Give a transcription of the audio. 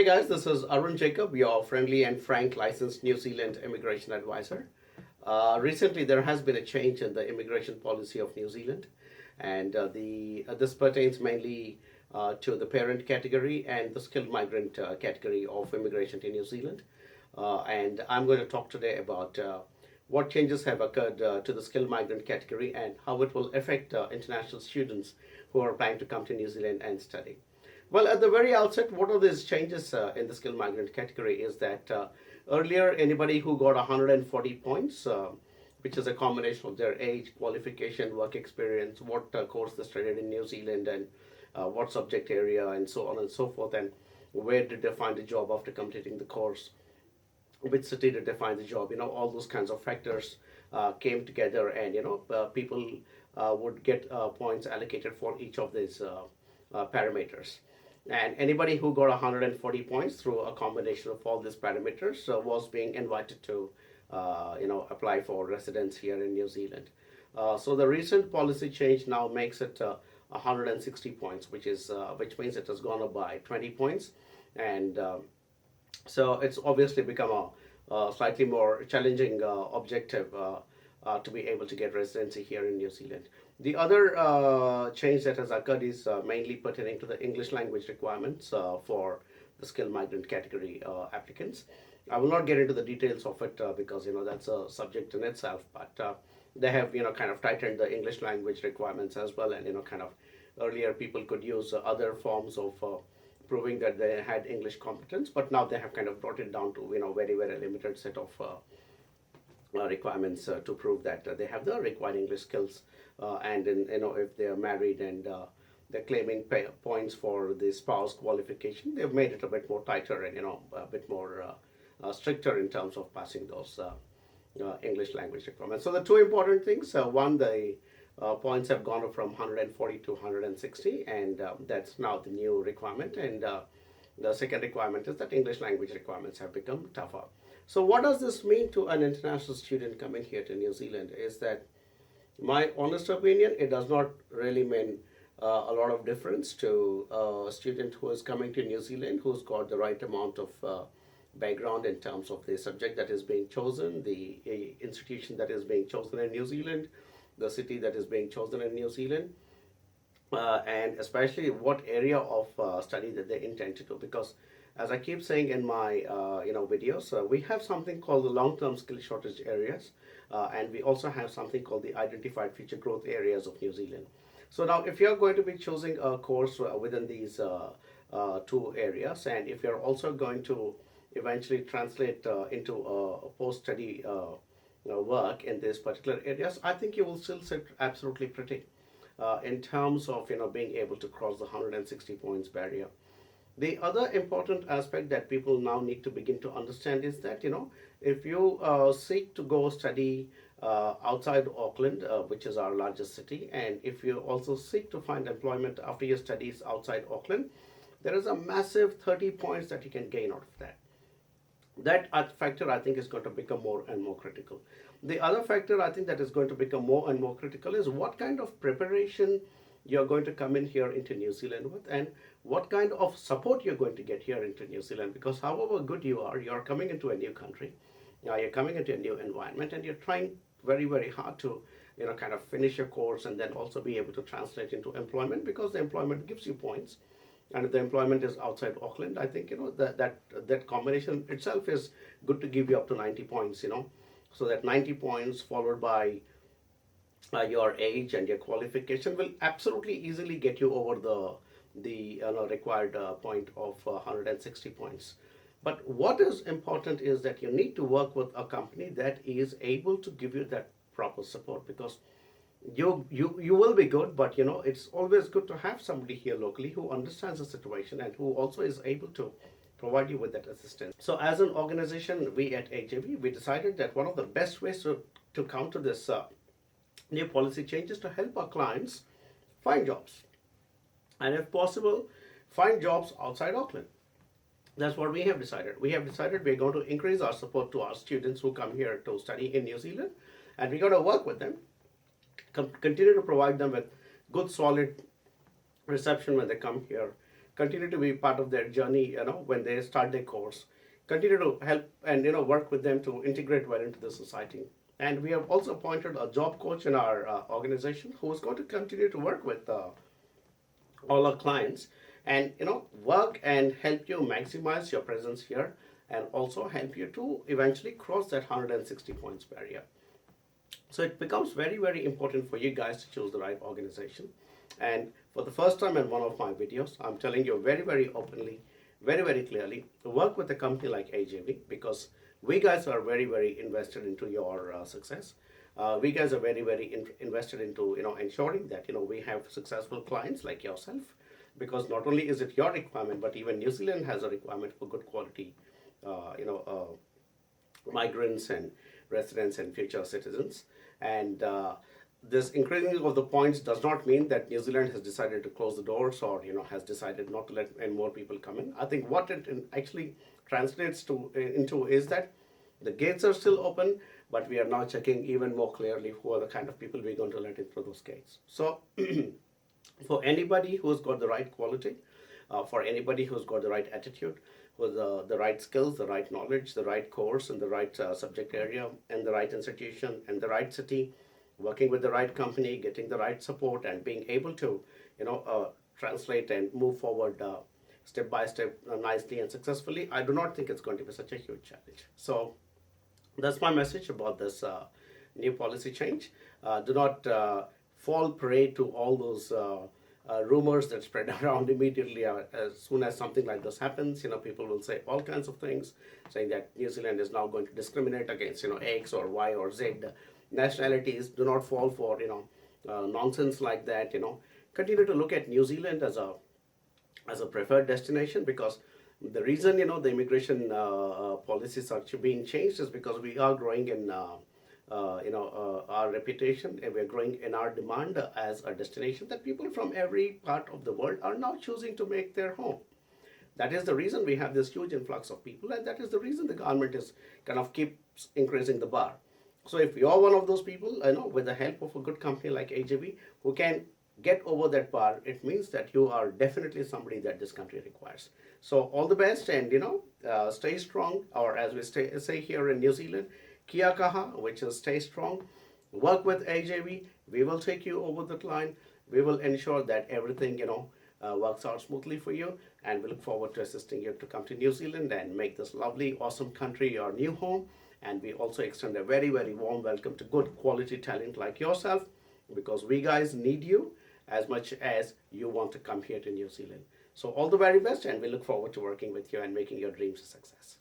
Hey guys, this is Arun Jacob, your friendly and frank licensed New Zealand immigration advisor. Recently, there has been a change in the immigration policy of New Zealand, and this pertains mainly to the parent category and the skilled migrant category of immigration to New Zealand. And I'm going to talk today about what changes have occurred to the skilled migrant category and how it will affect international students who are planning to come to New Zealand and study. Well, at the very outset, what are these changes in the skilled migrant category is that earlier anybody who got 140 points, which is a combination of their age, qualification, work experience, what course they studied in New Zealand, and what subject area, and so on and so forth, and where did they find a job after completing the course, which city did they find the job, all those kinds of factors came together, and people would get points allocated for each of these parameters. And anybody who got 140 points through a combination of all these parameters was being invited to apply for residence here in New Zealand. So the recent policy change now makes it 160 points, which means it has gone up by 20 points, and so it's obviously become a slightly more challenging objective to be able to get residency here in New Zealand. The other change that has occurred is mainly pertaining to the English language requirements for the skilled migrant category applicants. I will not get into the details of it because that's a subject in itself, but they have kind of tightened the English language requirements as well, and kind of earlier people could use other forms of proving that they had English competence, but now they have kind of brought it down to very very limited set of requirements to prove that they have the required English skills, and if they are married and they're claiming points for the spouse qualification, they've made it a bit more tighter and a bit more stricter in terms of passing those English language requirements. So the two important things: one, the points have gone up from 140 to 160, and that's now the new requirement. And the second requirement is that English language requirements have become tougher. So what does this mean to an international student coming here to New Zealand? Is that, my honest opinion, it does not really mean a lot of difference to a student who is coming to New Zealand, who's got the right amount of background in terms of the subject that is being chosen, the institution that is being chosen in New Zealand, the city that is being chosen in New Zealand, and especially what area of study that they intend to do. Because as I keep saying in my videos, we have something called the long-term skill shortage areas, and we also have something called the identified future growth areas of New Zealand. So now, if you're going to be choosing a course within these two areas, and if you're also going to eventually translate into a post-study work in these particular areas, I think you will still sit absolutely pretty in terms of being able to cross the 160 points barrier. The other important aspect that people now need to begin to understand is that if you seek to go study outside Auckland, which is our largest city, and if you also seek to find employment after your studies outside Auckland, there is a massive 30 points that you can gain out of that. That factor, I think, is going to become more and more critical. The other factor, I think, that is going to become more and more critical is what kind of preparation you're going to come in here into New Zealand with, and what kind of support you're going to get here into New Zealand. Because however good you are, you're coming into a new country, you're coming into a new environment, and you're trying very, very hard to kind of finish your course and then also be able to translate into employment, because the employment gives you points. And if the employment is outside Auckland, I think that combination itself is good to give you up to 90 points. So that 90 points followed by your age and your qualification will absolutely easily get you over the required point of 160 points. But what is important is that you need to work with a company that is able to give you that proper support, because you will be good, but it's always good to have somebody here locally who understands the situation and who also is able to provide you with that assistance. So as an organization, we at AJV, we decided that one of the best ways to counter this new policy change is to help our clients find jobs, and if possible, find jobs outside Auckland. That's what we have decided. We have decided we're going to increase our support to our students who come here to study in New Zealand, and we're going to work with them, continue to provide them with good, solid reception when they come here, continue to be part of their journey, when they start their course, continue to help and work with them to integrate well into the society. And we have also appointed a job coach in our organization who is going to continue to work with all our clients and work and help you maximize your presence here, and also help you to eventually cross that 160 points barrier. So it becomes very, very important for you guys to choose the right organization. And for the first time in one of my videos, I'm telling you very, very openly, very, very clearly, to work with a company like AJV, because we guys are very, very invested into your success. We guys are very, very invested into ensuring that we have successful clients like yourself, because not only is it your requirement, but even New Zealand has a requirement for good quality, migrants and residents and future citizens. And this increasing of the points does not mean that New Zealand has decided to close the doors, or has decided not to let any more people come in. I think what it actually translates to into is that the gates are still open, but we are now checking even more clearly who are the kind of people we're going to let in through those gates. So for anybody who's got the right quality, for anybody who's got the right attitude, with the right skills, the right knowledge, the right course, and the right subject area, and the right institution, and the right city, working with the right company, getting the right support, and being able to, translate and move forward step by step nicely and successfully, I do not think it's going to be such a huge challenge. So that's my message about this new policy change. Do not fall prey to all those rumors that spread around immediately as soon as something like this happens. People will say all kinds of things, saying that New Zealand is now going to discriminate against X or Y or Z nationalities. Do not fall for nonsense like that. Continue to look at New Zealand as a preferred destination, because the reason the immigration policies are being changed is because we are growing in our reputation, and we're growing in our demand as a destination that people from every part of the world are now choosing to make their home. That is the reason we have this huge influx of people, and that is the reason the government is kind of keeps increasing the bar. So if you're one of those people, with the help of a good company like AJB who can get over that bar, it means that you are definitely somebody that this country requires. So all the best, and stay strong, or as we say here in New Zealand, kia kaha, which is stay strong. Work with AJV. We will take you over the line. We will ensure that everything works out smoothly for you, and we look forward to assisting you to come to New Zealand and make this lovely, awesome country your new home. And we also extend a very, very warm welcome to good quality talent like yourself, because we guys need you as much as you want to come here to New Zealand. So all the very best, and we look forward to working with you and making your dreams a success.